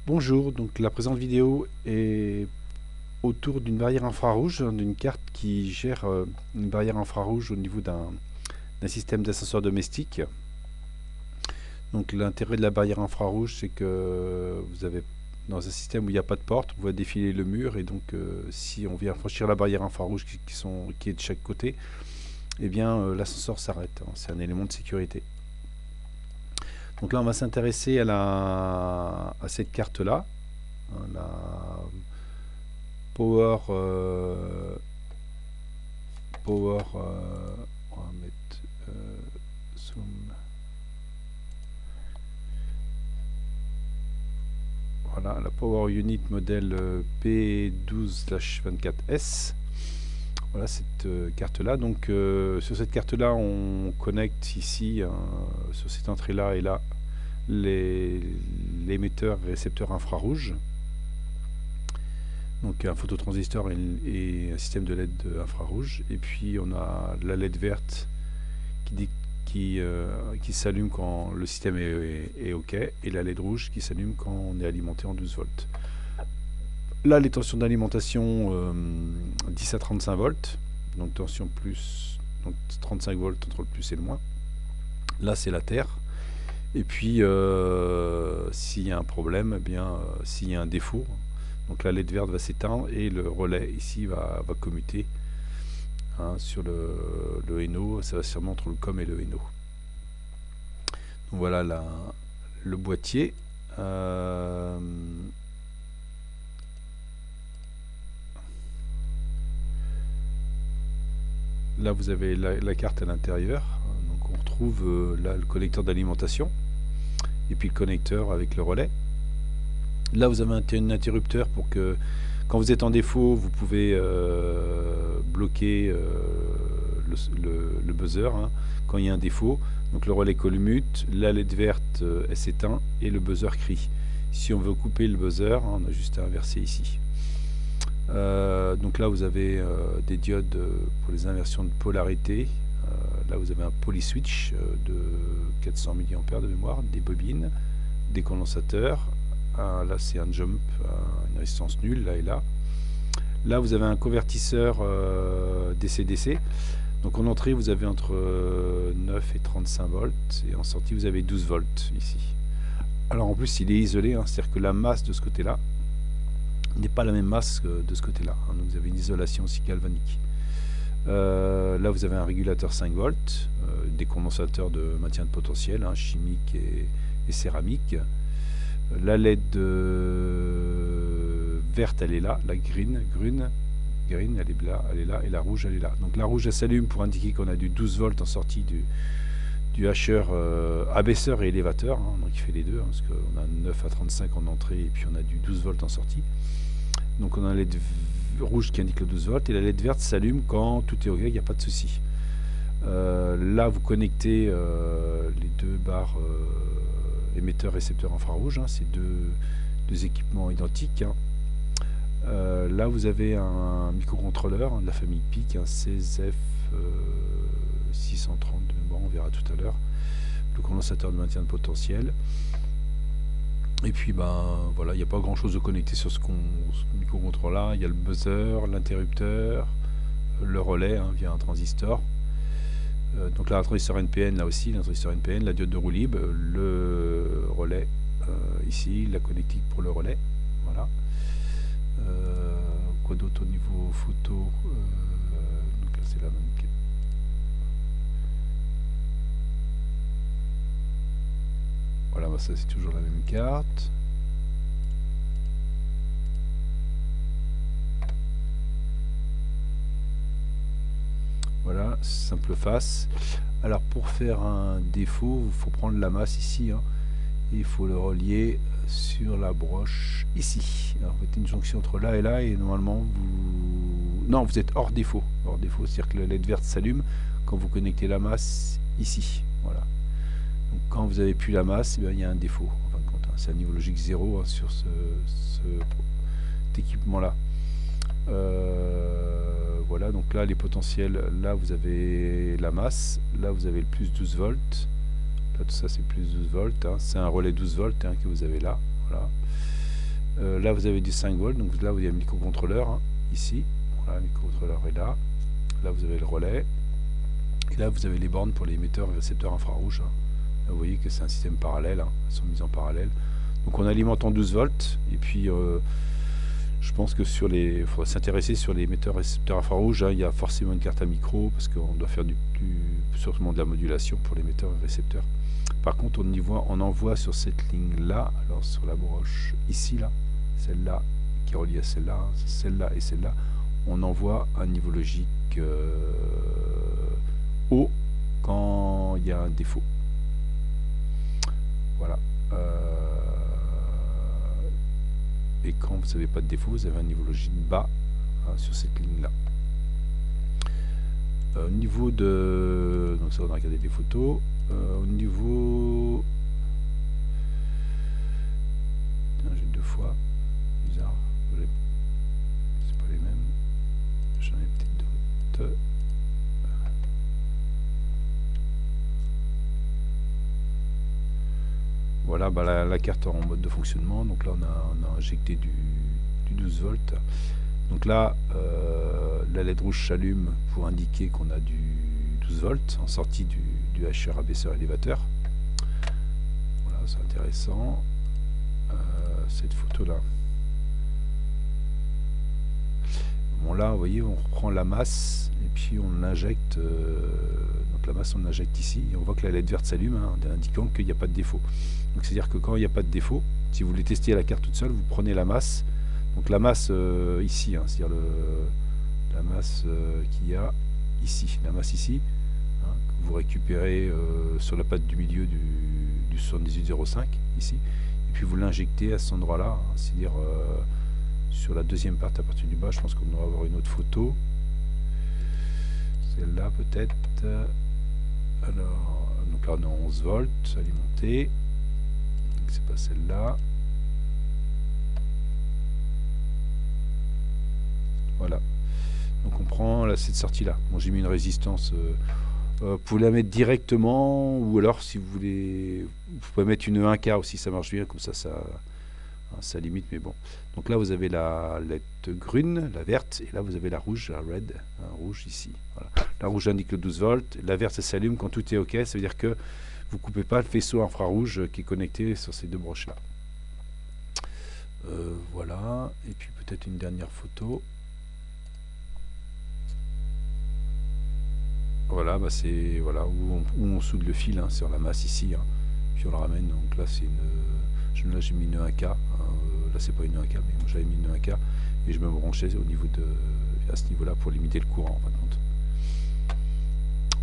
Bonjour, donc la présente vidéo est autour d'une barrière infrarouge, d'une carte qui gère une barrière infrarouge au niveau d'un système d'ascenseur domestique. Donc l'intérêt de la barrière infrarouge, c'est que vous avez dans un système où il n'y a pas de porte, on voit défiler le mur, et donc si on vient franchir la barrière infrarouge qui est de chaque côté, eh bien l'ascenseur s'arrête, hein. C'est un élément de sécurité. Donc là on va s'intéresser à cette carte là, la Power, on va mettre zoom. Voilà, la Power Unit modèle P12/24S. Voilà cette carte là. Donc sur cette carte là, on connecte ici sur cette entrée là et là l'émetteur et récepteur infrarouge. Donc un phototransistor et un système de LED infrarouge. Et puis on a la LED verte qui s'allume quand le système est OK, et la LED rouge qui s'allume quand on est alimenté en 12 volts. Là, les tensions d'alimentation 10 à 35 volts, donc tension plus, donc 35 volts entre le plus et le moins. Là, c'est la terre. Et puis, s'il y a un problème, eh bien, s'il y a un défaut, donc la LED verte va s'éteindre et le relais ici va commuter, hein, sur le Eno. Ça va sûrement entre le COM et le Eno. Donc voilà le boîtier. Là vous avez la carte à l'intérieur, donc on retrouve là le connecteur d'alimentation et puis le connecteur avec le relais. Là vous avez un interrupteur pour que quand vous êtes en défaut, vous pouvez bloquer le buzzer, hein, quand il y a un défaut. Donc le relais commute, la LED verte elle s'éteint et le buzzer crie. Si on veut couper le buzzer, hein, on a juste à inverser ici. Donc là vous avez des diodes pour les inversions de polarité. Là vous avez un polyswitch de 400 mA de mémoire, des bobines, des condensateurs. Là c'est un jump, une résistance nulle, là et là. Là vous avez un convertisseur DC-DC. Donc en entrée vous avez entre 9 et 35 volts, et en sortie vous avez 12 volts ici. Alors en plus il est isolé, hein, c'est-à-dire que la masse de ce côté-là n'est pas la même masse que de ce côté-là, hein, donc vous avez une isolation aussi galvanique. Là vous avez un régulateur 5 volts, des condensateurs de maintien de potentiel, hein, chimique et céramique. La LED verte elle est là, la green elle est là, et la rouge elle est là. Donc la rouge elle s'allume pour indiquer qu'on a du 12 volts en sortie du hacheur abaisseur et élévateur, hein, donc il fait les deux, hein, parce qu'on a 9 à 35 en entrée et puis on a du 12 volts en sortie. Donc on a la LED rouge qui indique le 12 volts, et la LED verte s'allume quand tout est OK, il n'y a pas de souci. Là vous connectez les deux barres émetteur récepteur infrarouge, hein, c'est deux équipements identiques, hein. Là vous avez un microcontrôleur, hein, de la famille PIC, un 16F 630 de mémoire, on verra tout à l'heure, le condensateur de maintien de potentiel. Et puis voilà, il n'y a pas grand chose de connecté sur ce microcontrôleur là. Il y a le buzzer, l'interrupteur, le relais, hein, via un transistor. Donc là, un transistor NPN, là aussi, transistor NPN, la diode de roue libre, le relais ici, la connectique pour le relais. Voilà. Quoi d'autre au niveau photo, donc là c'est la même. Voilà, ça c'est toujours la même carte. Voilà, simple face. Alors pour faire un défaut, il faut prendre la masse ici, hein, et il faut le relier sur la broche ici. Alors vous mettez une jonction entre là, et normalement vous êtes hors défaut. Hors défaut, c'est-à-dire que la LED verte s'allume quand vous connectez la masse ici. Voilà. Donc quand vous n'avez plus la masse, il y a un défaut. En fin de compte, hein, c'est un niveau logique 0, hein, sur cet équipement-là. Voilà, donc là les potentiels, là vous avez la masse, là vous avez le plus 12 volts, là tout ça c'est plus 12 volts, hein. C'est un relais 12 volts, hein, que vous avez là, voilà. Là vous avez du 5 volts, donc là vous avez un microcontrôleur, hein, ici, voilà, le microcontrôleur est là. Là vous avez le relais, et là vous avez les bornes pour les émetteurs et récepteurs infrarouges, hein. Là, vous voyez que c'est un système parallèle, hein, elles sont mises en parallèle. Donc on alimente en 12 volts, et puis je pense que il faudrait s'intéresser sur les émetteurs et récepteurs infrarouges, hein, il y a forcément une carte à micro, parce qu'on doit faire sûrement de la modulation pour les émetteurs et récepteurs. Par contre, on envoie sur cette ligne-là, alors sur la broche ici, là, celle-là qui est reliée à celle-là, hein, celle-là et celle-là, on envoie un niveau logique haut quand il y a un défaut. Voilà. Et quand vous n'avez pas de défaut, vous avez un niveau logique bas, hein, sur cette ligne-là. Au niveau de... Donc ça, on a regardé des photos. Au niveau... J'ai deux fois. Bizarre. C'est pas les mêmes. J'en ai peut-être d'autres. Voilà, bah la carte en mode de fonctionnement. Donc là, on a injecté du 12 volts. Donc là, la LED rouge s'allume pour indiquer qu'on a du 12 volts en sortie du HR abaisseur élévateur. Voilà, c'est intéressant. Cette photo-là. Bon, là, vous voyez, on reprend la masse et puis on l'injecte. Donc la masse, on l'injecte ici. Et on voit que la LED verte s'allume, hein, indiquant qu'il n'y a pas de défaut. Donc c'est-à-dire que quand il n'y a pas de défaut, si vous voulez tester la carte toute seule, vous prenez la masse. Donc la masse ici, hein, c'est-à-dire la masse qu'il y a ici, la masse ici, hein, que vous récupérez sur la patte du milieu du 7805 ici, et puis vous l'injectez à cet endroit-là, hein, c'est-à-dire sur la deuxième partie à partir du bas. Je pense qu'on devrait avoir une autre photo, celle-là peut-être. Alors, donc là on a 11 volts alimentés, donc c'est pas celle-là. Voilà, donc on prend là, cette sortie là. Bon, j'ai mis une résistance, vous pouvez la mettre directement, ou alors si vous voulez, vous pouvez mettre une 1K aussi, ça marche bien, comme ça limite, mais bon. Donc là vous avez la LED brune, la verte, et là vous avez la rouge, la red, un rouge ici. Voilà. La rouge indique le 12 volts, la verte ça s'allume quand tout est OK, ça veut dire que vous ne coupez pas le faisceau infrarouge qui est connecté sur ces deux broches là. Voilà, et puis peut-être une dernière photo. Voilà, bah c'est voilà où on soude le fil, hein, sur la masse ici, hein, puis on le ramène. Donc là c'est là j'ai mis une 1K, hein, là c'est pas une 1K, mais j'avais mis une 1K et je me branchais au niveau à ce niveau-là pour limiter le courant, en fin de compte.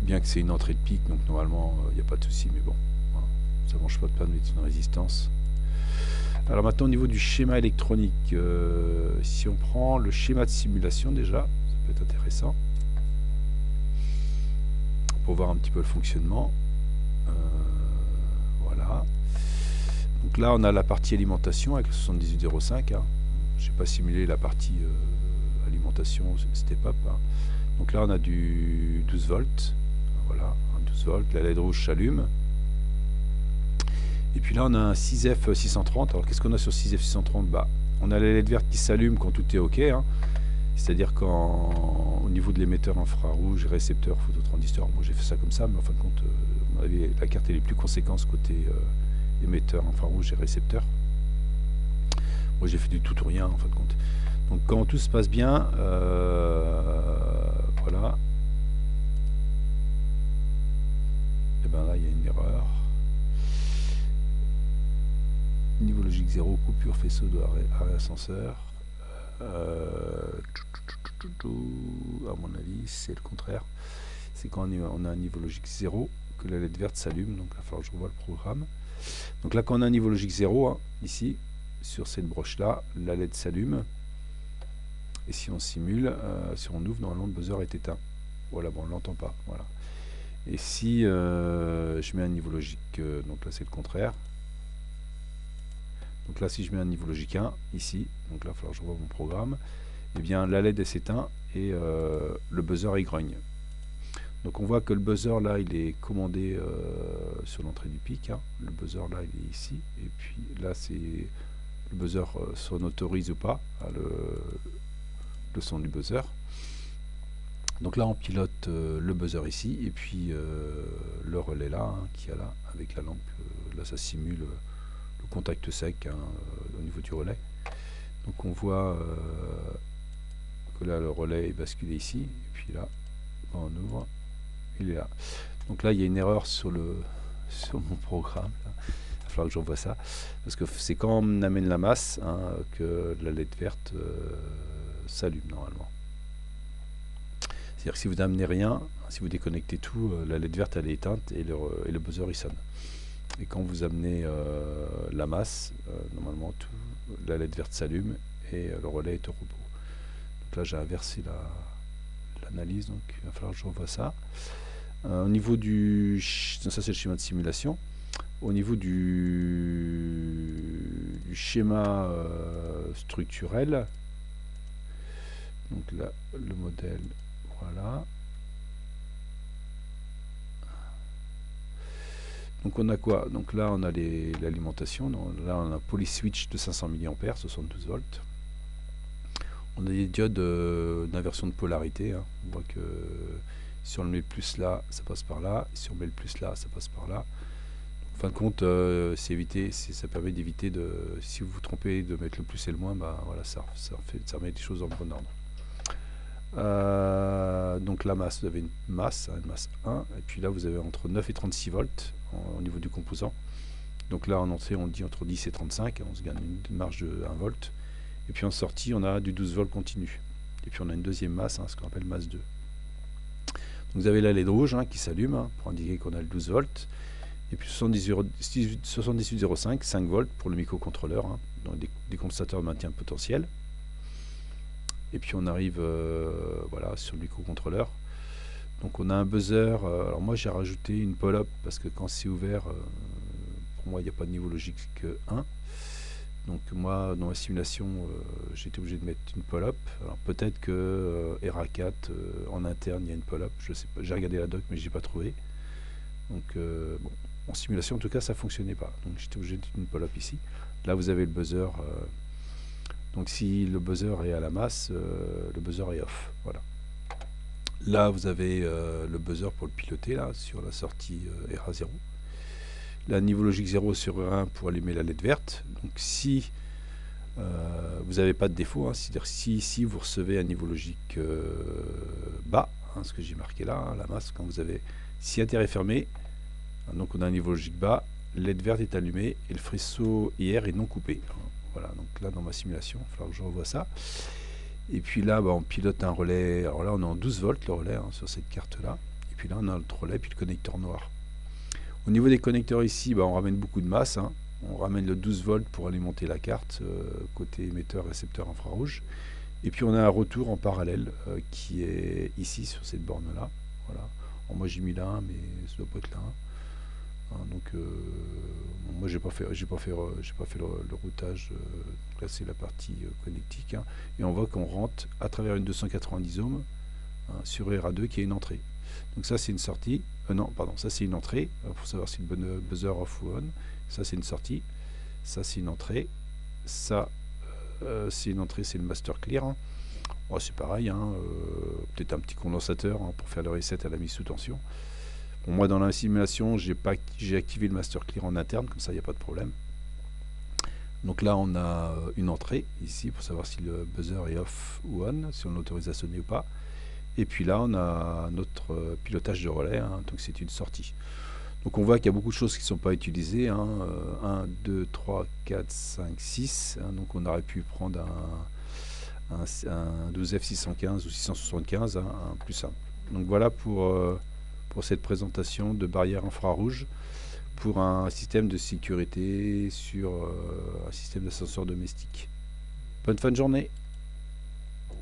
Bien que c'est une entrée de pic, donc normalement il n'y a pas de souci, mais bon, voilà, ça mange pas de pain de mettre une résistance. Alors maintenant au niveau du schéma électronique, si on prend le schéma de simulation déjà, ça peut être intéressant. Pour voir un petit peu le fonctionnement. Voilà. Donc là on a la partie alimentation avec le 7805, hein. J'ai pas simulé la partie alimentation, c'était pas. Donc là on a du 12 volts. Voilà, un 12 volts, la LED rouge s'allume. Et puis là on a un 6F630. Alors qu'est-ce qu'on a sur 6F630? Bah, on a la LED verte qui s'allume quand tout est OK, hein. C'est-à-dire qu'au niveau de l'émetteur infrarouge, récepteur, phototransistor, moi j'ai fait ça comme ça, mais en fin de compte, la carte est les plus conséquences côté émetteur infrarouge et récepteur. Moi j'ai fait du tout ou rien en fin de compte. Donc quand tout se passe bien, voilà. Et bien là il y a une erreur. Niveau logique 0, coupure faisceau de arrêt ascenseur. À mon avis c'est le contraire, c'est quand on a un niveau logique 0 que la LED verte s'allume, donc il va falloir que je revoie le programme. Donc là quand on a un niveau logique 0, hein, ici sur cette broche là, la LED s'allume, et si on simule, si on ouvre, normalement le buzzer est éteint. Voilà, bon on l'entend pas, voilà. Et si je mets un niveau logique, donc là c'est le contraire. Donc là si je mets un niveau logique 1 ici, donc là il va falloir que je revoie mon programme, et bien la LED s'éteint et le buzzer il grogne. Donc on voit que le buzzer là il est commandé sur l'entrée du pic, hein. Le buzzer là il est ici, et puis là c'est le buzzer s'en autorise ou pas, hein, le son du buzzer. Donc là on pilote le buzzer ici, et puis le relais là, hein, qui est là, avec la lampe, là ça simule le contact sec, hein, au niveau du relais. Donc on voit que là le relais est basculé ici, et puis là, quand on ouvre, il est là. Donc là il y a une erreur sur mon programme, là. Il va falloir que j'envoie ça, parce que c'est quand on amène la masse, hein, que la LED verte s'allume normalement. C'est-à-dire que si vous n'amenez rien, si vous déconnectez tout, la LED verte elle est éteinte et le buzzer il sonne. Et quand vous amenez la masse, normalement la LED verte s'allume et le relais est au repos. Donc là j'ai inversé l'analyse, donc il va falloir que je revoie ça. Au niveau du... Ça c'est le schéma de simulation. Au niveau du schéma structurel, donc là le modèle, voilà. Donc on a quoi? Donc là on a l'alimentation, là on a un polyswitch de 500 mA, 72 volts. On a des diodes d'inversion de polarité, hein. On voit que si on le met le plus là, ça passe par là, si on met le plus là, ça passe par là. En fin de compte, ça permet d'éviter de... Si vous vous trompez de mettre le plus et le moins, bah voilà, ça remet les choses en bon ordre. Donc la masse, vous avez une masse 1, et puis là vous avez entre 9 et 36 volts au niveau du composant. Donc là en entrée on dit entre 10 et 35, on se gagne une marge de 1 volt. Et puis en sortie on a du 12 volts continu. Et puis on a une deuxième masse, hein, ce qu'on appelle masse 2. Donc vous avez la LED rouge, hein, qui s'allume, hein, pour indiquer qu'on a le 12 volts. Et puis 78,05, 5 volts pour le microcontrôleur, hein, donc des condenstateurs de maintien potentiel. Et puis on arrive voilà, sur le microcontrôleur. Donc on a un buzzer. Alors moi j'ai rajouté une pull-up parce que quand c'est ouvert, pour moi il n'y a pas de niveau logique que 1. Donc moi dans ma simulation j'ai été obligé de mettre une pull-up. Alors peut-être que ERA4 en interne il y a une pull-up, je sais pas. J'ai regardé la doc mais j'ai pas trouvé. Donc bon, en simulation en tout cas ça fonctionnait pas. Donc j'étais obligé de mettre une pull-up ici. Là vous avez le buzzer. Donc si le buzzer est à la masse, le buzzer est off. Voilà. Là vous avez le buzzer pour le piloter là sur la sortie ERA0. La niveau logique 0 sur ERA1 pour allumer la LED verte. Donc si vous n'avez pas de défaut, hein, c'est-à-dire si ici vous recevez un niveau logique bas, hein, ce que j'ai marqué là, hein, la masse, quand vous avez, si inter est fermé, hein, donc on a un niveau logique bas, LED verte est allumée et le faisceau IR est non coupé. Voilà, donc là dans ma simulation, il va falloir que je revoie ça. Et puis là, bah, on pilote un relais. Alors là, on est en 12 volts le relais, hein, sur cette carte-là. Et puis là, on a notre relais, puis le connecteur noir. Au niveau des connecteurs ici, bah, on ramène beaucoup de masse, hein. On ramène le 12 volts pour alimenter la carte, côté émetteur, récepteur infrarouge. Et puis on a un retour en parallèle qui est ici, sur cette borne-là. Voilà. Alors, moi j'ai mis là 1, mais ça doit pas être là 1. Hein, donc moi j'ai pas fait le routage. Là c'est la partie connectique, hein, et on voit qu'on rentre à travers une 290 ohms, hein, sur ERA2 qui est une entrée. Donc ça c'est une sortie, non pardon, ça c'est une entrée pour savoir si le buzzer off ou on. Ça c'est une sortie, ça c'est une entrée, ça c'est une entrée, c'est le master clear, hein. Oh, c'est pareil, hein, peut-être un petit condensateur, hein, pour faire le reset à la mise sous tension. Bon, moi dans la simulation j'ai activé le master clear en interne, comme ça il n'y a pas de problème. Donc là on a une entrée ici pour savoir si le buzzer est off ou on, si on l'autorise à sonner ou pas. Et puis là on a notre pilotage de relais, hein, donc c'est une sortie. Donc on voit qu'il y a beaucoup de choses qui ne sont pas utilisées, hein, 1, 2, 3, 4, 5, 6. Hein, donc on aurait pu prendre un 12F615 ou 675, hein, un plus simple. Donc voilà pour cette présentation de barrière infrarouge pour un système de sécurité sur un système d'ascenseur domestique. Bonne fin de journée.